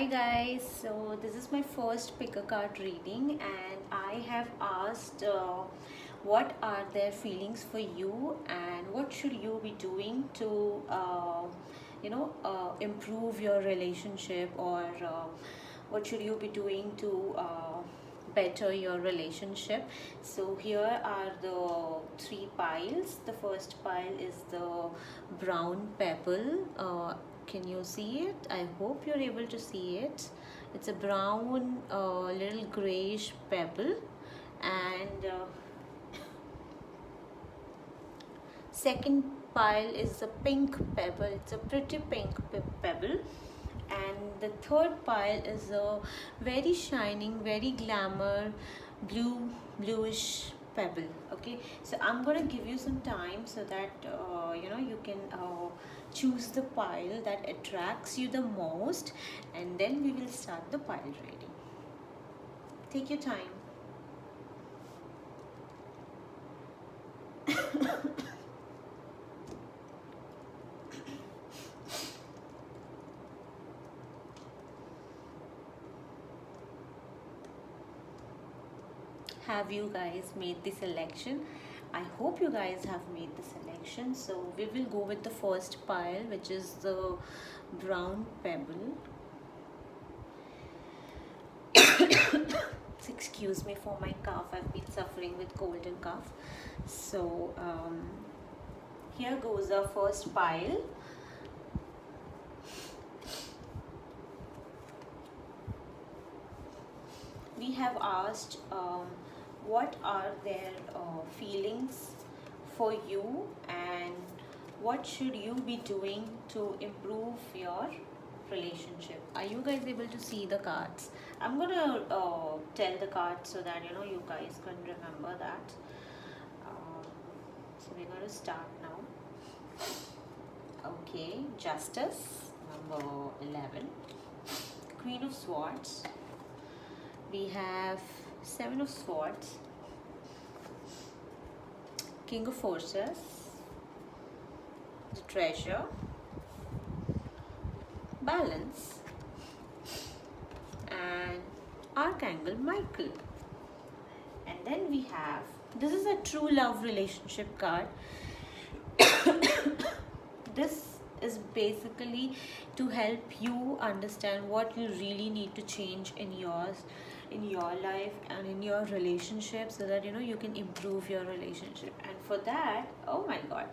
Hi guys, so this is my first pick a card reading, and I have asked what are their feelings for you and what should you be doing to improve your relationship, or what should you be doing to better your relationship. So here are the three piles. The first pile is the brown pebble. Can you see it? I hope you're able to see it. It's a brown little grayish pebble. And second pile is a pink pebble. It's a pretty pink pebble. And the third pile is a very shining, very glamour bluish pebble. Okay, so I'm gonna give you some time so that you can choose the pile that attracts you the most, and then we will start the pile reading. Take your time. Have you guys made the selection? I hope you guys have made the selection. So we will go with the first pile, which is the brown pebble. Excuse me for my cough. I've been suffering with cold and cough. So here goes our first pile. We have asked what are their feelings for you and what should you be doing to improve your relationship. Are you guys able to see the cards? I'm gonna tell the cards so that you guys can remember that. So we're going to start now. Okay, Justice, number 11. Queen of Swords. We have Seven of Swords, King of Forces, the Treasure, Balance, and Archangel Michael. And then we have, this is a true love relationship card. This is basically to help you understand what you really need to change in your life and in your relationship, so that you can improve your relationship. And for that, oh my god,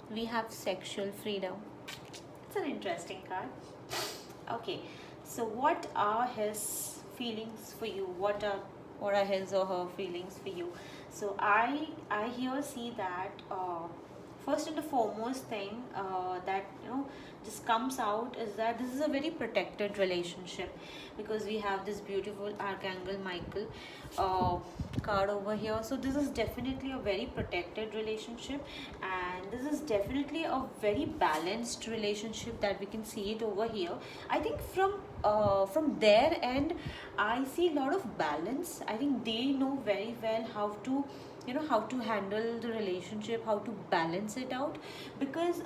we have sexual freedom. It's an interesting card. Okay, so what are his feelings for you? What are his or her feelings for you? So I here see that first and the foremost thing that just comes out is that this is a very protected relationship, because we have this beautiful Archangel Michael card over here. So this is definitely a very protected relationship, and this is definitely a very balanced relationship that we can see it over here. I think from their end, I see a lot of balance. I think they know very well how to how to handle the relationship, how to balance it out, because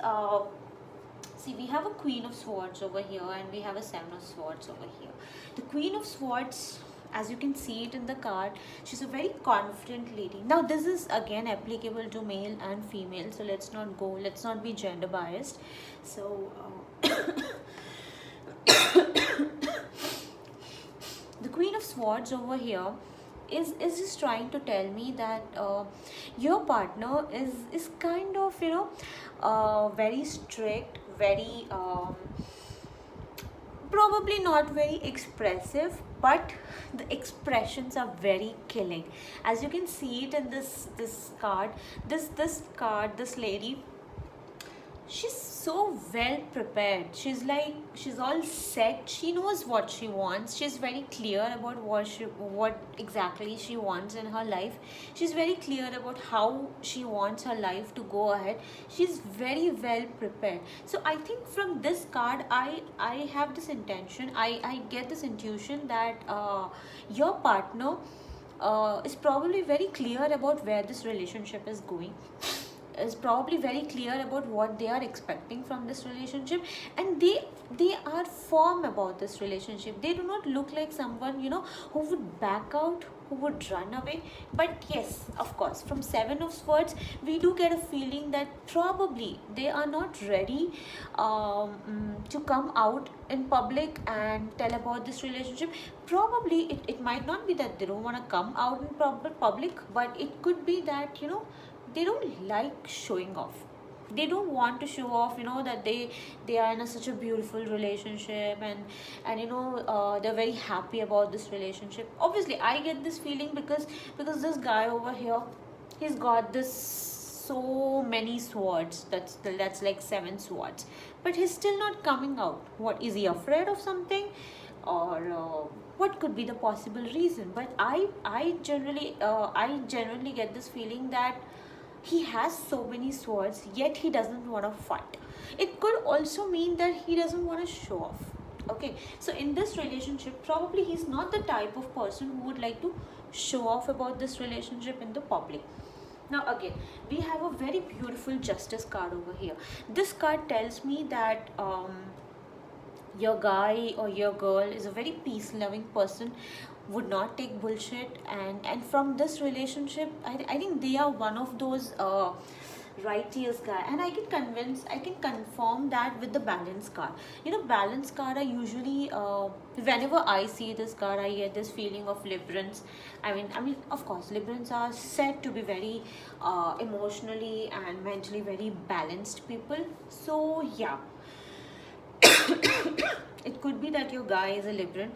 see, we have a Queen of Swords over here and we have a Seven of Swords over here. The Queen of Swords, as you can see it in the card, she's a very confident lady. Now this is again applicable to male and female, so let's not be gender biased. So the Queen of Swords over here is just trying to tell me that your partner is kind of very strict, very probably not very expressive, but the expressions are very killing. As you can see it in this card, this lady, she's so well prepared. She's all set. She knows what she wants. She's very clear about what exactly she wants in her life. She's very clear about how she wants her life to go ahead. She's very well prepared. So I think from this card, I have this intention, I get this intuition that your partner is probably very clear about where this relationship is going. is probably very clear about what they are expecting from this relationship, and they are firm about this relationship. They do not look like someone, who would back out, who would run away. But yes, of course, from Seven of Swords we do get a feeling that probably they are not ready to come out in public and tell about this relationship. Probably it might not be that they don't want to come out in public, but it could be that, they don't like showing off. They don't want to show off, that they are in such a beautiful relationship, and they're very happy about this relationship. Obviously I get this feeling because this guy over here, he's got this so many swords. That's like 7 swords, but he's still not coming out. What is he afraid of something, or what could be the possible reason? But I generally get this feeling that he has so many swords, yet he doesn't want to fight. It could also mean that he doesn't want to show off. Okay, so in this relationship, probably he's not the type of person who would like to show off about this relationship in the public. Now again, we have a very beautiful Justice card over here. This card tells me that your guy or your girl is a very peace loving person, would not take bullshit, and from this relationship, I think they are one of those righteous guy. And I can confirm that with the Balance card. Balance card are usually, whenever I see this card, I get this feeling of Librans. I mean of course Librans are said to be very emotionally and mentally very balanced people. So yeah, it could be that your guy is a Libran.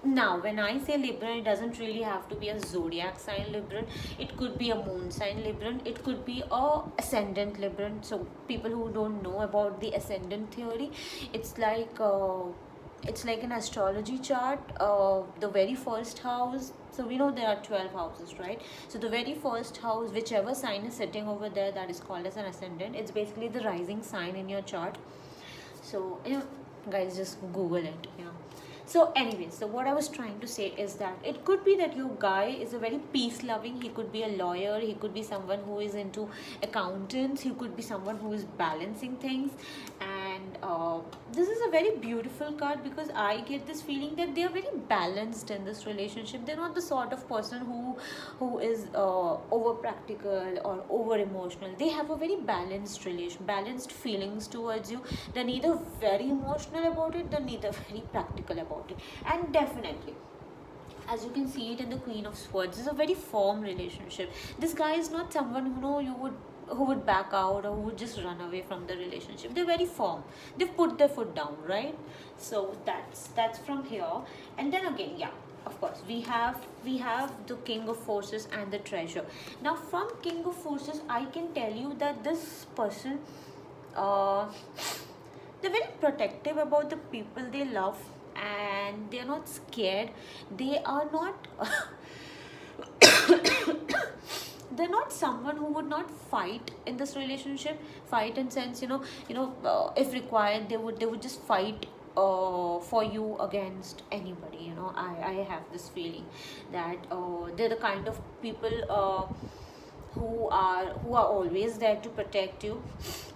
Now when I say Libran, it doesn't really have to be a zodiac sign Libran. It could be a moon sign Libran, it could be a ascendant Libran. So people who don't know about the ascendant theory, it's like an astrology chart. The very first house, so we know there are 12 houses, right? So the very first house, whichever sign is sitting over there, that is called as an ascendant. It's basically the rising sign in your chart. So guys, just Google it. So anyway, so what I was trying to say is that it could be that your guy is a very peace loving. He could be a lawyer, he could be someone who is into accountants, he could be someone who is balancing things. And this is a very beautiful card, because I get this feeling that they are very balanced in this relationship. They're not the sort of person who is over practical or over emotional. They have a very balanced feelings towards you. They're neither very emotional about it, they're neither very practical about it. And definitely, as you can see it in the Queen of Swords, this is a very firm relationship. This guy is not someone who would back out or who would just run away from the relationship. They're very firm. They've put their foot down, right? So that's from here. And then again, yeah, of course, we have the King of Forces and the Treasure. Now from King of Forces, I can tell you that this person, they're very protective about the people they love, and they're not scared. They are not they're not someone who would not fight in this relationship. Fight in sense, if required, they would just fight for you against anybody. I have this feeling that they're the kind of people who are always there to protect you,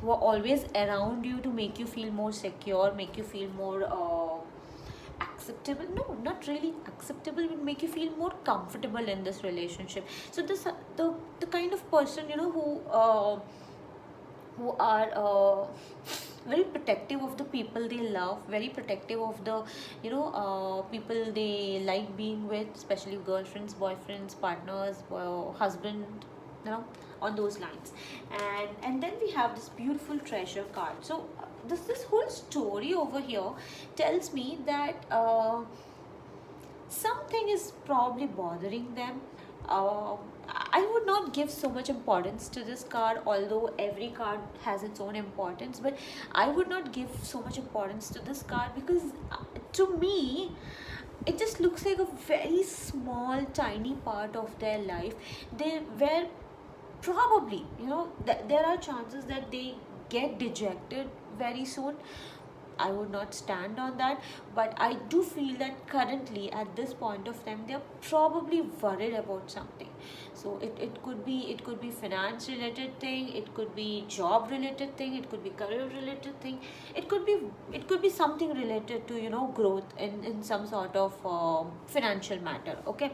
who are always around you to make you feel more secure, make you feel more acceptable. No, not really acceptable, would make you feel more comfortable in this relationship. So this the kind of person, who are very protective of the people they love, very protective of the people they like being with, especially girlfriends, boyfriends, partners, husband, on those lines. And then we have this beautiful Treasure card. So this whole story over here tells me that something is probably bothering them. I would not give so much importance to this card, although every card has its own importance, but I would not give so much importance to this card, because to me it just looks like a very small tiny part of their life. They were probably, there are chances that they get dejected very soon. I would not stand on that. But I do feel that currently at this point of time they're probably worried about something. So it could be finance related thing, it could be job related thing, it could be career related thing, it could be it could be something related to growth in some sort of financial matter. Okay.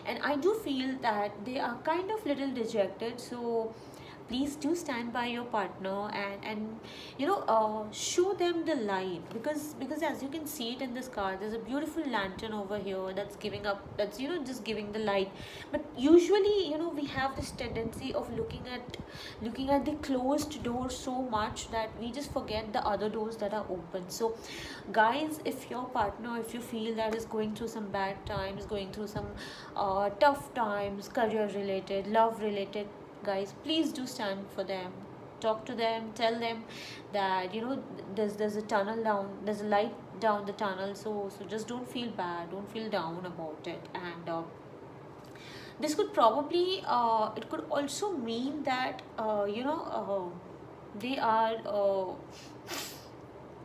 And I do feel that they are kind of little dejected. So please do stand by your partner and show them the light, because as you can see it in this card, there's a beautiful lantern over here that's giving up, that's just giving the light. But usually we have this tendency of looking at the closed door so much that we just forget the other doors that are open. So guys, if your partner, if you feel that is going through some bad times, going through some tough times, career related, love related, guys, please do stand for them. Talk to them, tell them that there's a tunnel down, there's a light down the tunnel. So just don't feel bad, don't feel down about it. And this could probably it could also mean that they are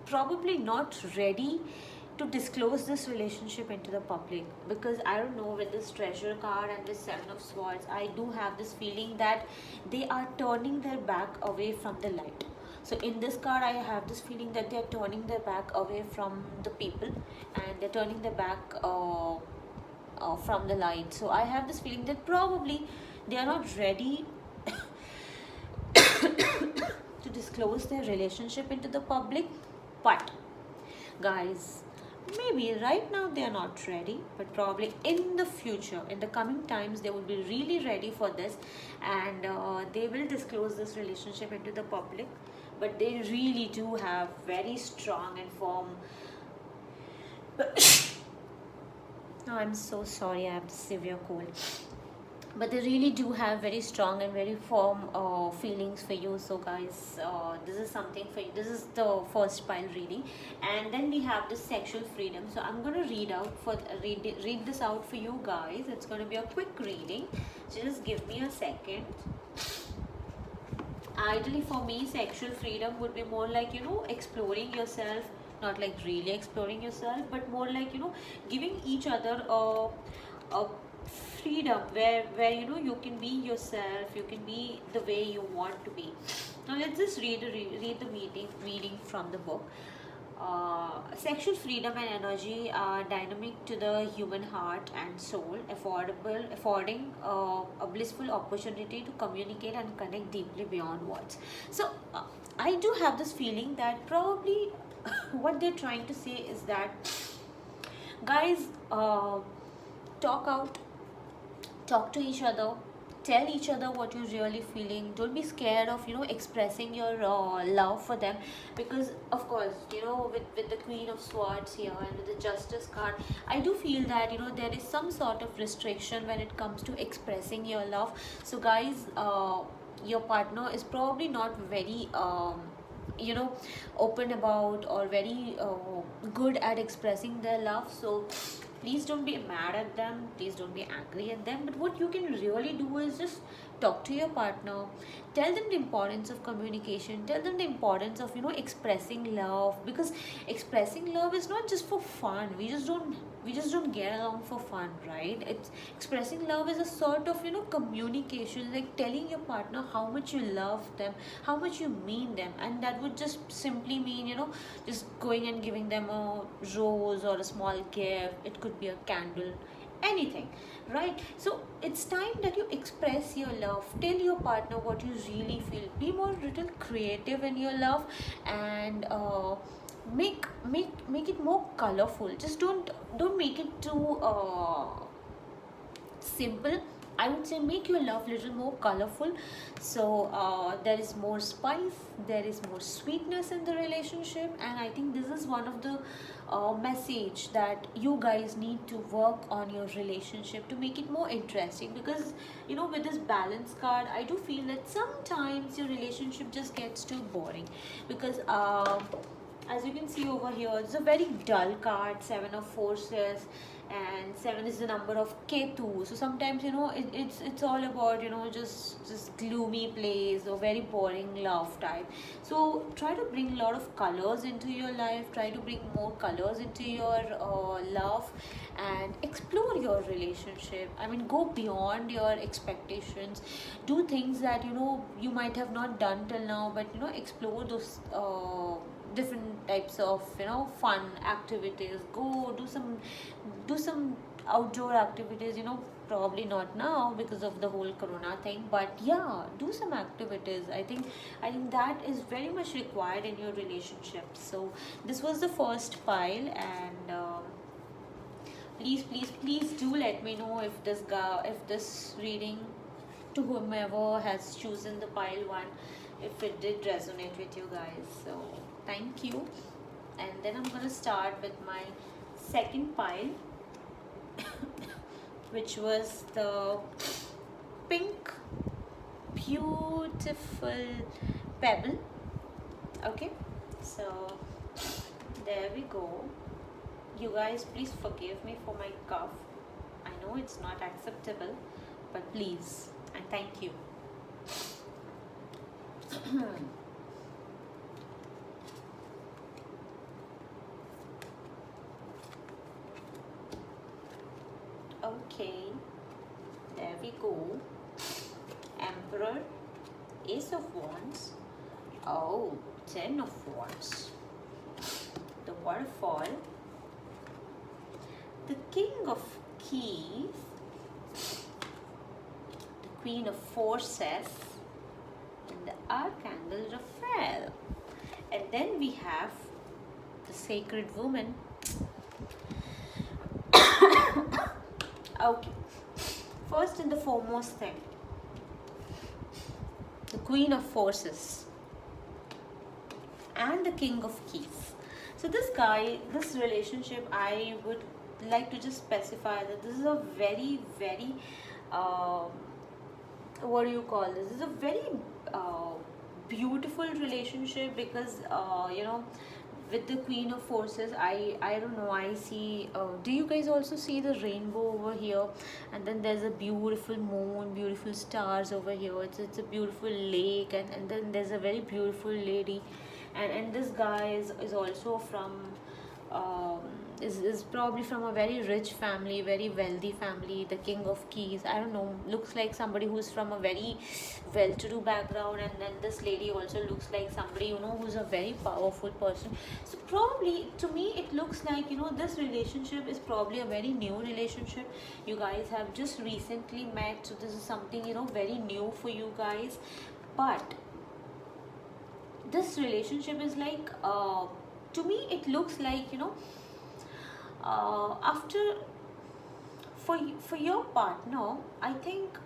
probably not ready to disclose this relationship into the public. Because I don't know, with this treasure card and this seven of swords, I do have this feeling that they are turning their back away from the light. So in this card, I have this feeling that they are turning their back away from the people, and they're turning their back from the light. So I have this feeling that probably they are not ready to disclose their relationship into the public. But guys, maybe right now they are not ready, but probably in the future, in the coming times, they will be really ready for this, and they will disclose this relationship into the public. But they really do have very strong and firm no, I'm so sorry, I have severe cold. But they really do have very strong and very firm feelings for you. So guys, this is something for you. This is the first pile reading. And then we have the sexual freedom. So I'm going to read this out for you guys. It's going to be a quick reading, so just give me a second. Ideally for me, sexual freedom would be more like exploring yourself, not like really exploring yourself, but more like giving each other a freedom where you can be yourself, you can be the way you want to be. Now let's just read the reading from the book. Sexual freedom and energy are dynamic to the human heart and soul, affording a blissful opportunity to communicate and connect deeply beyond words. So I do have this feeling that probably what they're trying to say is that, guys, talk out, talk to each other, tell each other what you're really feeling. Don't be scared of expressing your love for them. Because of course, with the Queen of Swords here and with the Justice card, I do feel that there is some sort of restriction when it comes to expressing your love. So guys, your partner is probably not very open about, or very good at expressing their love. So please don't be mad at them, please don't be angry at them. But what you can really do is just talk to your partner, tell them the importance of communication, tell them the importance of expressing love. Because expressing love is not just for fun. We just don't get along for fun, right? It's expressing love is a sort of communication, like telling your partner how much you love them, how much you mean them. And that would just simply mean just going and giving them a rose or a small gift. It could be a candle, anything, right? So it's time that you express your love, tell your partner what you really feel, be more little creative in your love, and make it more colorful. Just don't make it too simple. I would say make your love little more colorful. So there is more spice, there is more sweetness in the relationship. And I think this is one of the message that you guys need to work on your relationship to make it more interesting. Because with this balance card, I do feel that sometimes your relationship just gets too boring. Because as you can see over here, it's a very dull card, Seven of Forces, and seven is the number of Ketu. So sometimes, you know, it's all about, you know, just gloomy place or very boring love type. So try to bring a lot of colors into your life. Try to bring more colors into your love, and explore your relationship. I mean, go beyond your expectations. Do things that, you know, you might have not done till now, but, you know, explore those different types of, you know, fun activities. Go do some outdoor activities, you know, probably not now because of the whole corona thing, but yeah, do some activities. I think that is very much required in your relationship. So this was the first pile, and please do let me know if this reading, to whomever has chosen the pile one, if it did resonate with you guys. So thank you. And then I'm gonna start with my second pile, which was the pink beautiful pebble. Okay, so there we go. You guys, please forgive me for my cough. I know it's not acceptable, but please and thank you. Okay, there we go. Emperor, Ace of Wands, oh, 10 of Wands, the waterfall, the King of Keys, the Queen of Forces, and the Archangel Raphael. And then we have the Sacred Woman. Okay, first and the foremost thing, the Queen of Forces and the King of Keys. So this relationship, I would like to just specify that this is a very, very what do you call this? This is a very beautiful relationship, because you know, with the Queen of Forces, I don't know, I see, do you guys also see the rainbow over here? And then there's a beautiful moon, beautiful stars over here. It's a beautiful lake, and then there's a very beautiful lady, and this guy is also from is probably from a very rich family, very wealthy family. The King of Keys, I don't know, looks like somebody who's from a very well-to-do background, and then this lady also looks like somebody, you know, who's a very powerful person. So probably, to me, it looks like, you know, this relationship is probably a very new relationship. You guys have just recently met, so this is something, you know, very new for you guys. But this relationship is like, to me it looks like, you know, after, for your partner, I think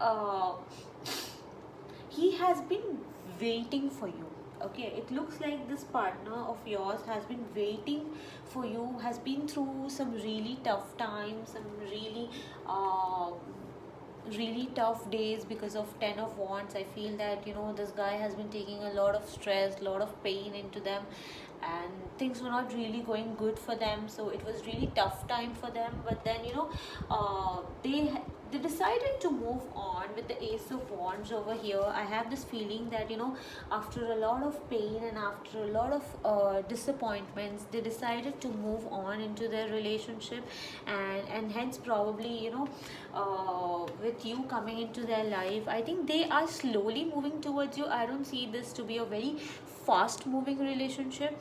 he has been waiting for you. Okay, it looks like this partner of yours has been waiting for you, has been through some really tough times, some really tough days because of 10 of Wands. I feel that, you know, this guy has been taking a lot of stress, a lot of pain into them, and things were not really going good for them. So it was really tough time for them. But then, you know, they decided to move on with the Ace of Wands over here. I have this feeling that, you know, after a lot of pain and after a lot of disappointments, they decided to move on into their relationship, and hence probably, you know, with you coming into their life, I think they are slowly moving towards you. I don't see this to be a very fast moving relationship.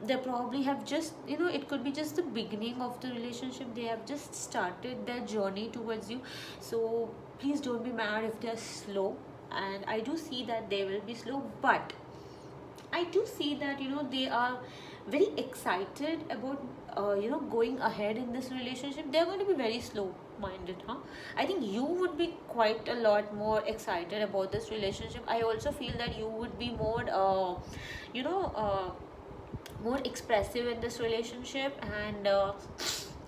They probably have just, you know, it could be just the beginning of the relationship. They have just started their journey towards you. So please don't be mad if they're slow, and I do see that they will be slow, but I do see that, you know, they are very excited about you know, going ahead in this relationship. They're going to be very slow minded, huh? I think you would be quite a lot more excited about this relationship. I also feel that you would be more you know, more expressive in this relationship, and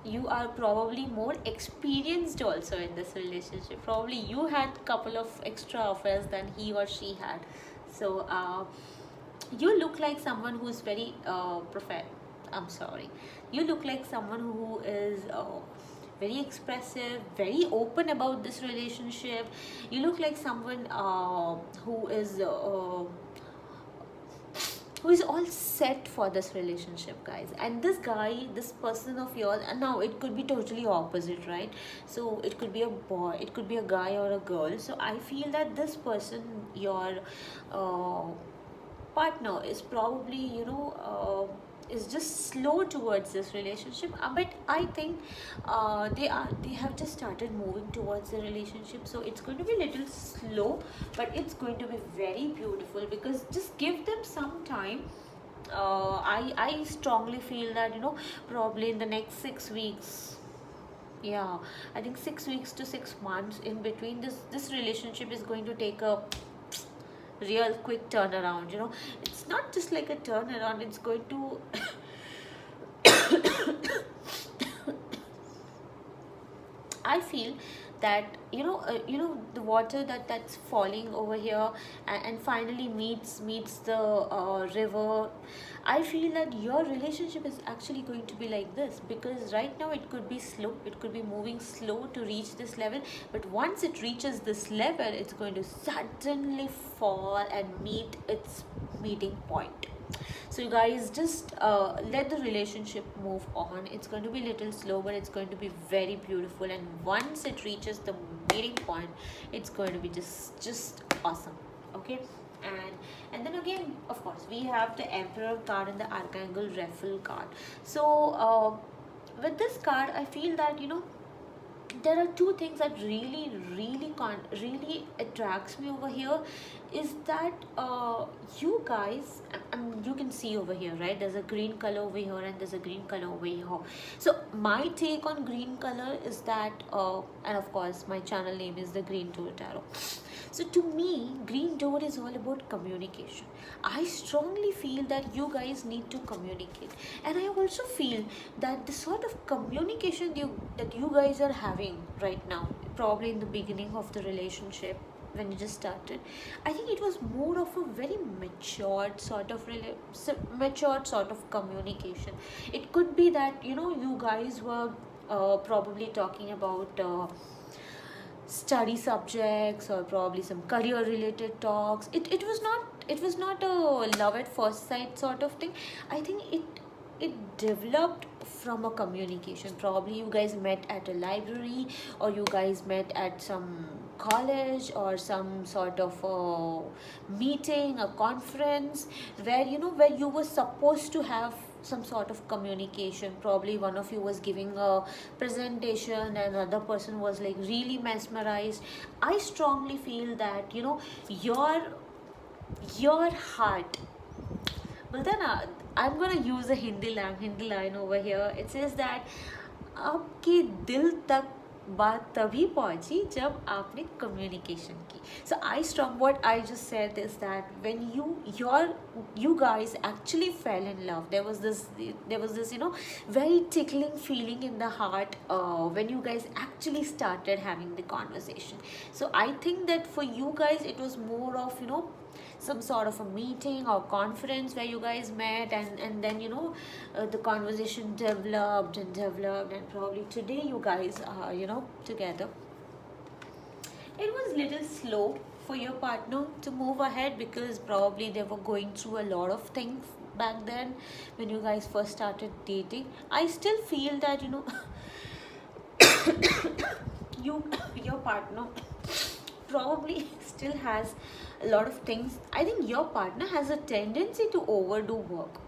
you are probably more experienced also in this relationship. Probably you had couple of extra affairs than he or she had. So you look like someone who's very I'm sorry. You look like someone who is very expressive, very open about this relationship. You look like someone who is all set for this relationship, guys. And this guy, this person of yours, and now it could be totally opposite, right? So it could be a boy, it could be a guy or a girl. So I feel that this person, your uh, partner, is probably, is just slow towards this relationship. But I think they have just started moving towards the relationship, so it's going to be a little slow, but it's going to be very beautiful, because just give them some time. I strongly feel that, probably in the next 6 weeks, yeah, I think 6 weeks to 6 months, in between, this relationship is going to take a real quick turnaround. It's not just like a turnaround, it's going to I feel that, the water that's falling over here, and finally meets the river. I feel that your relationship is actually going to be like this, because right now it could be slow, it could be moving slow to reach this level, but once it reaches this level, it's going to suddenly fall and meet its meeting point. So you guys just let the relationship move on. It's going to be a little slow, but it's going to be very beautiful, and once it reaches the meeting point, it's going to be just awesome. Okay. And then again, of course, we have the Emperor card and the Archangel Raphael card. So with this card, I feel that, there are two things that really attracts me over here. Is that you guys, you can see over here, right? There's a green color over here, and there's a green color over here. So my take on green color is that, and of course my channel name is the Green Door Tarot. So to me, Green Door is all about communication. I strongly feel that you guys need to communicate, and I also feel that the sort of communication that you guys are having right now, probably in the beginning of the relationship, when you just started, I think it was more of a very matured sort of communication. It could be that, you guys were probably talking about study subjects, or probably some career related talks. It was not a love at first sight sort of thing. I think it developed from a communication. Probably you guys met at a library, or you guys met at some college, or some sort of a meeting, a conference, where you were supposed to have some sort of communication. Probably one of you was giving a presentation, and another person was like really mesmerized. I strongly feel that, your heart. But then I'm gonna use a Hindi line over here. It says that आपके दिल तक बात तभी पहुंची जब आपने communication की. So what I just said is that when you guys actually fell in love, there was this very tickling feeling in the heart when you guys actually started having the conversation. So I think that for you guys, it was more of, some sort of a meeting or conference where you guys met, and then, the conversation developed, and probably today you guys are, together. It was little slow for your partner to move ahead, because probably they were going through a lot of things back then when you guys first started dating. I still feel that, your partner probably still has a lot of things. I think your partner has a tendency to overdo work.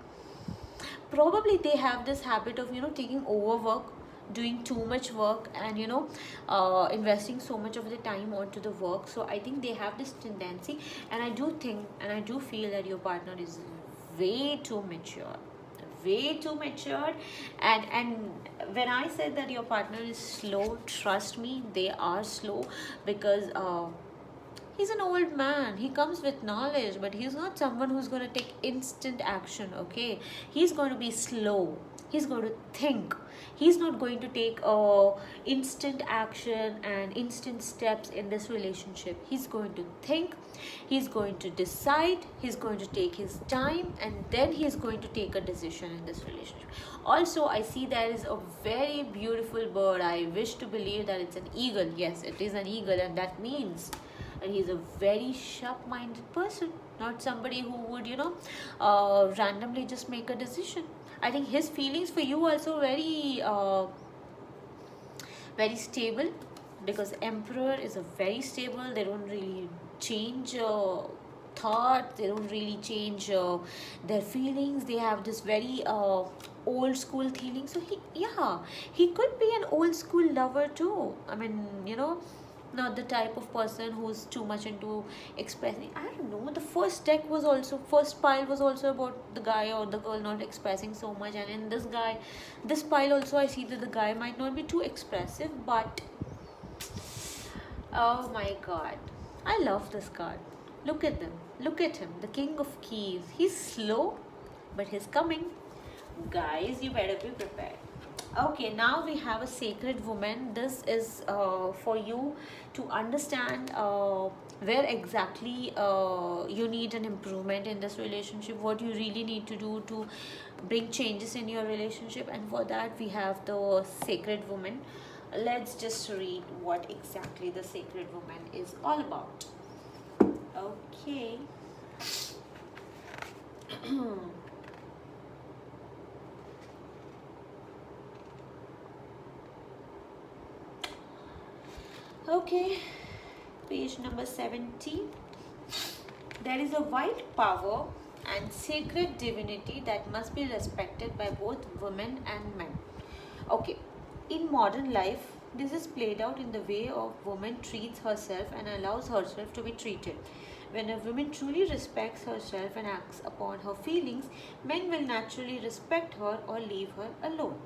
Probably they have this habit of, taking over work, doing too much work, and, investing so much of the time onto the work. So I think they have this tendency, and I do feel that your partner is way too mature, and when I said that your partner is slow, trust me, they are slow, because He's an old man. He comes with knowledge, but he's not someone who's going to take instant action, okay? He's going to be slow. He's going to think. He's not going to take instant action and instant steps in this relationship. He's going to think. He's going to decide. He's going to take his time, and then he's going to take a decision in this relationship. Also, I see there is a very beautiful bird. I wish to believe that it's an eagle. Yes, it is an eagle, and that means and he's a very sharp-minded person, not somebody who would randomly just make a decision. I think his feelings for you also very stable, because emperor is a very stable. They don't really change thought. They don't really change their feelings. They have this very old school feeling. So he could be an old school lover too. I mean, not the type of person who's too much into expressing. I don't know, the first pile was also about the guy or the girl not expressing so much, and in this pile also I see that the guy might not be too expressive, but oh my god, I love this card. Look at him, the king of keys. He's slow, but he's coming. Guys, you better be prepared. Okay, now we have a sacred woman. This is for you to understand where exactly you need an improvement in this relationship, what you really need to do to bring changes in your relationship, and for that we have the sacred woman. Let's just read what exactly the sacred woman is all about. Okay. Okay, page number 70. There is a white power and sacred divinity that must be respected by both women and men. Okay, in modern life, this is played out in the way a woman treats herself and allows herself to be treated. When a woman truly respects herself and acts upon her feelings, men will naturally respect her or leave her alone.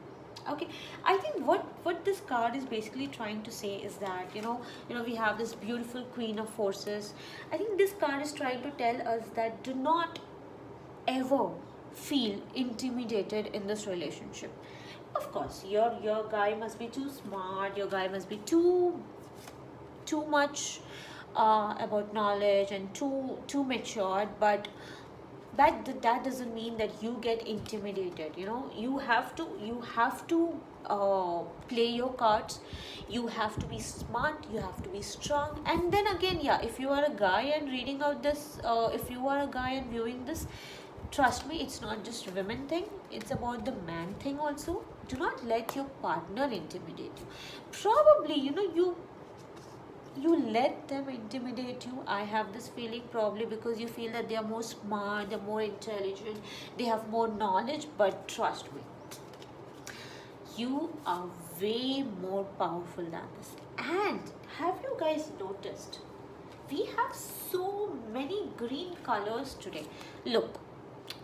Okay, I think what this card is basically trying to say is that we have this beautiful queen of forces. I think this card is trying to tell us that do not ever feel intimidated in this relationship. Of course, your guy must be too smart, your guy must be too much about knowledge and too matured, but that doesn't mean that you get intimidated. You have to play your cards. You have to be smart, you have to be strong. And then again, if you are a guy and reading out this, if you are a guy and viewing this, trust me, it's not just women thing, it's about the man thing also. Do not let your partner intimidate you. Probably you let them intimidate you. I have this feeling, probably because you feel that they are more smart, they're more intelligent, they have more knowledge. But trust me, you are way more powerful than this. And have you guys noticed we have so many green colors today? Look,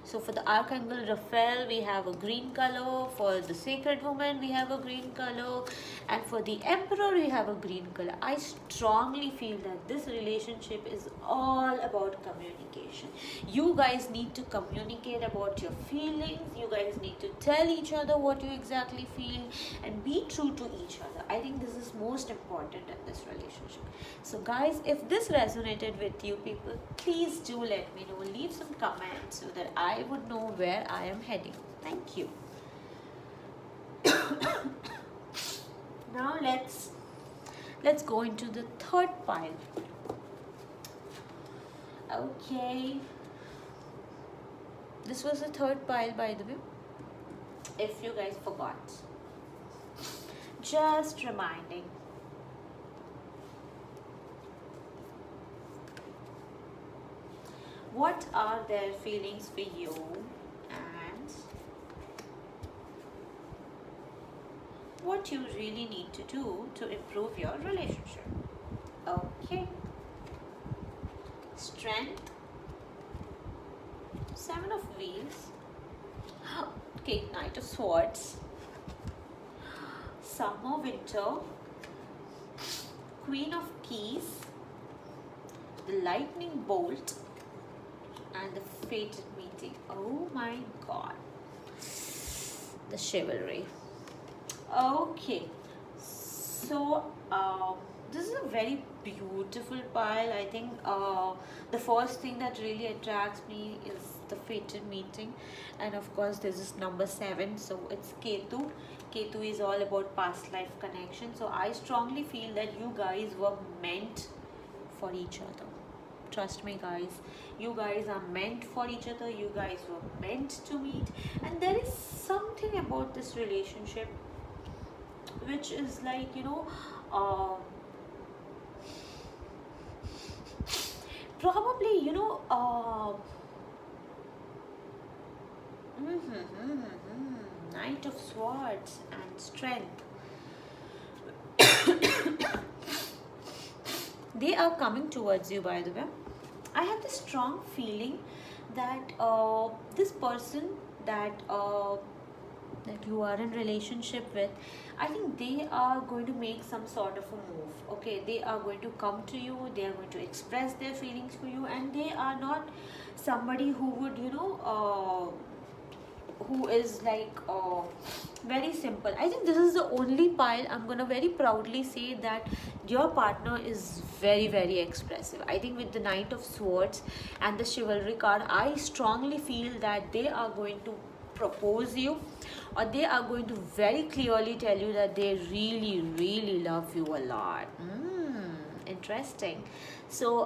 so for the Archangel Raphael, we have a green color. For the Sacred Woman, we have a green color. And for the Emperor, we have a green color. I strongly feel that this relationship is all about communication. You guys need to communicate about your feelings. You guys need to tell each other what you exactly feel and be true to each other. I think this is most important in this relationship. So guys, if this resonated with you people, please do let me know. Leave some comments so that I would know where I am heading. Thank you. Now let's go into the third pile. Okay, this was the third pile, by the way, if you guys forgot. Just reminding. What are their feelings for you, and what you really need to do to improve your relationship? Okay. Strength, Seven of Wheels, okay, Knight of Swords, Summer, Winter, Queen of Keys, the lightning bolt, and the fated meeting. Oh my god. The chivalry. Okay, so this is a very beautiful pile. I think the first thing that really attracts me is the fated meeting, and of course this is number 7, so it's Ketu. Ketu is all about past life connection. So I strongly feel that you guys were meant for each other. Trust me guys, you guys are meant for each other. You guys were meant to meet, and there is something about this relationship which is like, probably, Knight of Swords and Strength. They are coming towards you, by the way. I have this strong feeling that this person that you are in relationship with, I think they are going to make some sort of a move. Okay, they are going to come to you, they are going to express their feelings for you, and they are not somebody who would, who is like very simple. I think this is the only pile I'm gonna very proudly say that your partner is very, very expressive. I think with the Knight of Swords and the Chivalry card, I strongly feel that they are going to propose you, or they are going to very clearly tell you that they really, really love you a lot. Interesting. So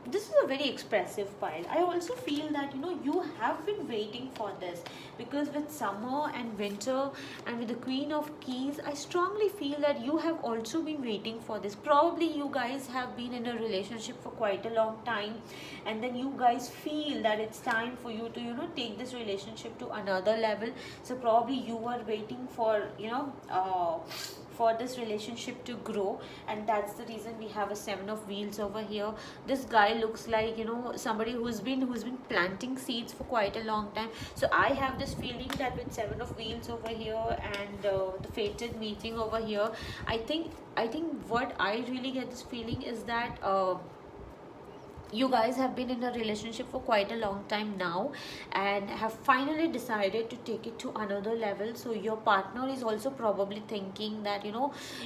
this is a very expressive pile. I also feel that you have been waiting for this, because with summer and winter and with the Queen of Keys, I strongly feel that you have also been waiting for this. Probably you guys have been in a relationship for quite a long time, and then you guys feel that it's time for you to take this relationship to another level. So probably you are waiting for this relationship to grow, and that's the reason we have a 7 of Wheels over here. This guy looks like somebody who's been planting seeds for quite a long time. So I have this feeling that with 7 of Wheels over here and the fated meeting over here, I think what I really get this feeling is that you guys have been in a relationship for quite a long time now and have finally decided to take it to another level. So your partner is also probably thinking that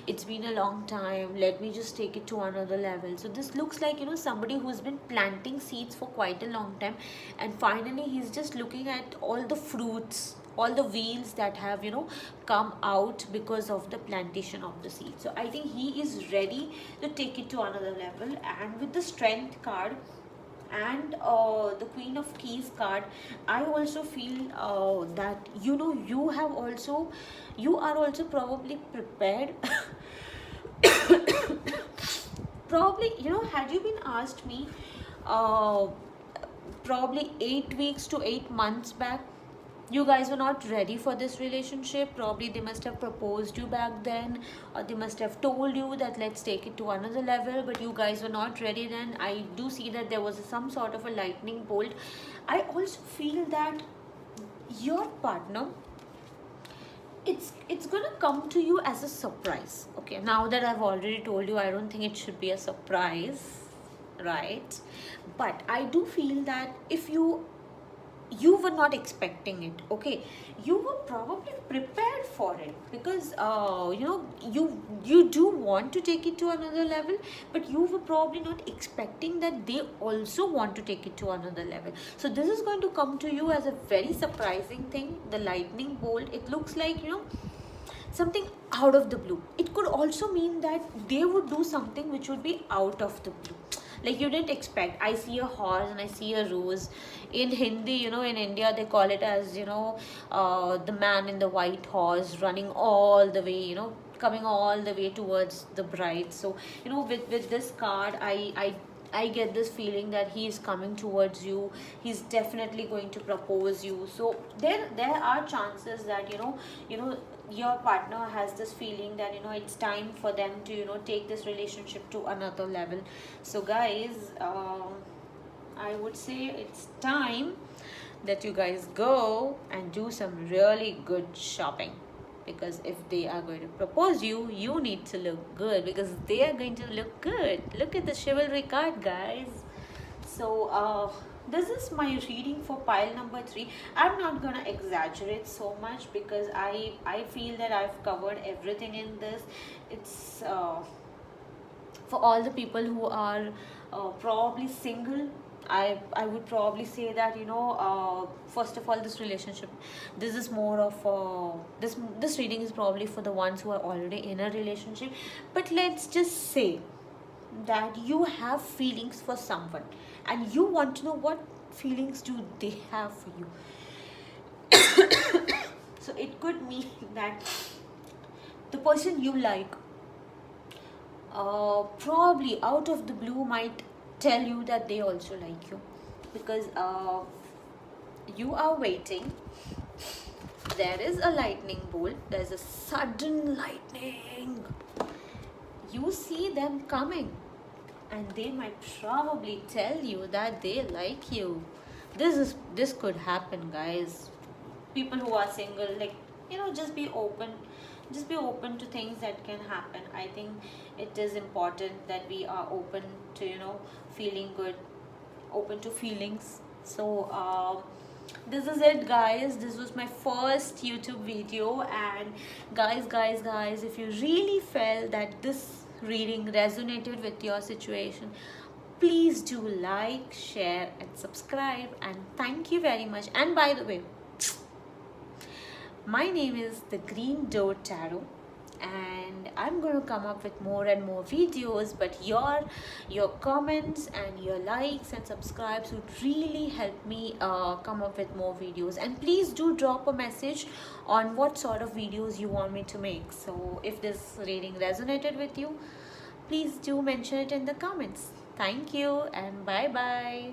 it's been a long time, let me just take it to another level. So this looks like somebody who's been planting seeds for quite a long time, and finally he's just looking at all the fruits, all the wheels that have come out because of the plantation of the seed. So I think he is ready to take it to another level. And with the Strength card and the Queen of Keys card, I also feel that you are also probably prepared. Probably had you been asked me probably 8 weeks to 8 months back, you guys were not ready for this relationship. Probably they must have proposed you back then, or they must have told you that let's take it to another level, but you guys were not ready then. I do see that there was some sort of a lightning bolt. I also feel that your partner, it's gonna come to you as a surprise. Okay, now that I've already told you, I don't think it should be a surprise, right? But I do feel that if you were not expecting it, okay, you were probably prepared for it, because you do want to take it to another level, but you were probably not expecting that they also want to take it to another level. So this is going to come to you as a very surprising thing. The lightning bolt, it looks like something out of the blue. It could also mean that they would do something which would be out of the blue, like you didn't expect. I see a horse and I see a rose. In Hindi, in India, they call it as the man in the white horse running all the way, coming all the way towards the bride. So with this card, I get this feeling that he is coming towards you. He's definitely going to propose you. So there are chances that your partner has this feeling that it's time for them to take this relationship to another level. So guys, I would say it's time that you guys go and do some really good shopping, because if they are going to propose you need to look good, because they are going to look good. Look at the Chivalry card, guys. So this is my reading for pile number 3. I'm not gonna exaggerate so much because I feel that I've covered everything in this. It's for all the people who are probably single. I would probably say that, you know, first of all, this relationship, this is more of this reading is probably for the ones who are already in a relationship. But let's just say that you have feelings for someone and you want to know what feelings do they have for you. So it could mean that the person you like probably out of the blue might tell you that they also like you, because you are waiting. There is a lightning bolt, there's a sudden lightning, you see them coming, and they might probably tell you that they like you. This could happen, guys. People who are single, like, you know, just be open, just be open to things that can happen. I think it is important that we are open to, you know, feeling good, open to feelings. So this is it, guys. This was my first YouTube video, and guys, if you really felt that this reading resonated with your situation, please do like, share and subscribe, and thank you very much. And by the way, my name is the Green Door Tarot, and I'm going to come up with more and more videos, but your comments and your likes and subscribes would really help me come up with more videos. And please do drop a message on what sort of videos you want me to make. So if this reading resonated with you, please do mention it in the comments. Thank you and bye bye.